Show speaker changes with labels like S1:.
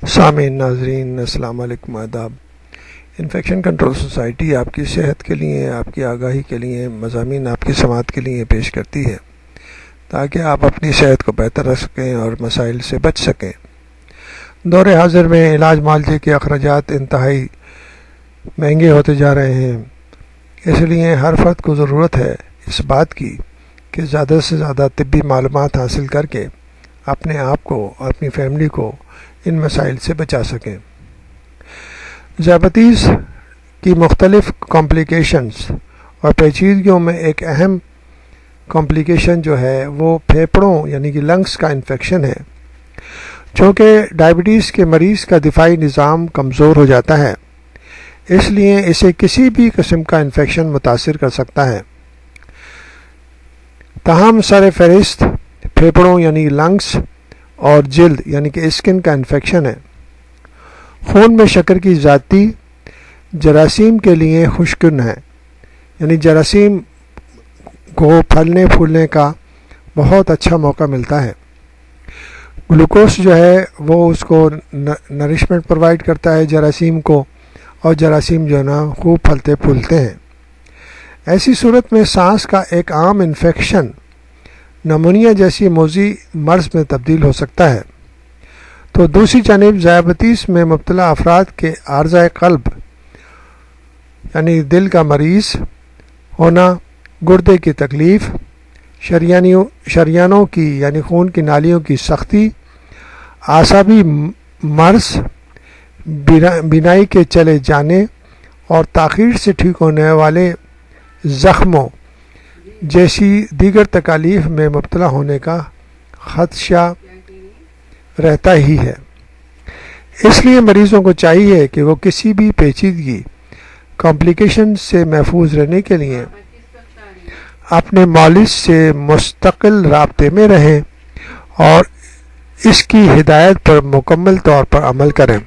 S1: سامعین ناظرین السلام علیکم، آداب۔ انفیکشن کنٹرول سوسائٹی آپ کی صحت کے لیے، آپ کی آگاہی کے لیے مضامین آپ کی سماعت کے لیے پیش کرتی ہے تاکہ آپ اپنی صحت کو بہتر رکھ سکیں اور مسائل سے بچ سکیں۔ دور حاضر میں علاج معالجے کے اخراجات انتہائی مہنگے ہوتے جا رہے ہیں، اس لیے ہر فرد کو ضرورت ہے اس بات کی کہ زیادہ سے زیادہ طبی معلومات حاصل کر کے اپنے آپ کو اور اپنی فیملی کو ان مسائل سے بچا سکیں۔ ذیابیطس کی مختلف کمپلیکیشنز اور پیچیدگیوں میں ایک اہم کمپلیکیشن جو ہے وہ پھیپھڑوں یعنی کہ لنگس کا انفیکشن ہے، جو کہ ڈائبٹیز کے مریض کا دفاعی نظام کمزور ہو جاتا ہے، اس لیے اسے کسی بھی قسم کا انفیکشن متاثر کر سکتا ہے۔ تاہم سر فہرست پھیپھڑوں یعنی لنگس اور جلد یعنی کہ اسکن کا انفیکشن ہے۔ خون میں شکر کی ذاتی جراثیم کے لیے خوشگن ہے، یعنی جراثیم کو پھلنے پھولنے کا بہت اچھا موقع ملتا ہے۔ گلوکوز جو ہے وہ اس کو نرشمنٹ پرووائڈ کرتا ہے جراثیم کو، اور جراثیم جو ہے نا خوب پھلتے پھولتے ہیں۔ ایسی صورت میں سانس کا ایک عام انفیکشن نمونیا جیسی موذی مرض میں تبدیل ہو سکتا ہے۔ تو دوسری جانب ذیابیطس میں مبتلا افراد کے عارضہ قلب یعنی دل کا مریض ہونا، گردے کی تکلیف، شریانوں کی یعنی خون کی نالیوں کی سختی، اعصابی مرض، بینائی کے چلے جانے اور تاخیر سے ٹھیک ہونے والے زخموں جیسی دیگر تکالیف میں مبتلا ہونے کا خدشہ رہتا ہی ہے۔ اس لیے مریضوں کو چاہیے کہ وہ کسی بھی پیچیدگی کمپلیکیشن سے محفوظ رہنے کے لیے اپنے معالج سے مستقل رابطے میں رہیں اور اس کی ہدایت پر مکمل طور پر عمل کریں۔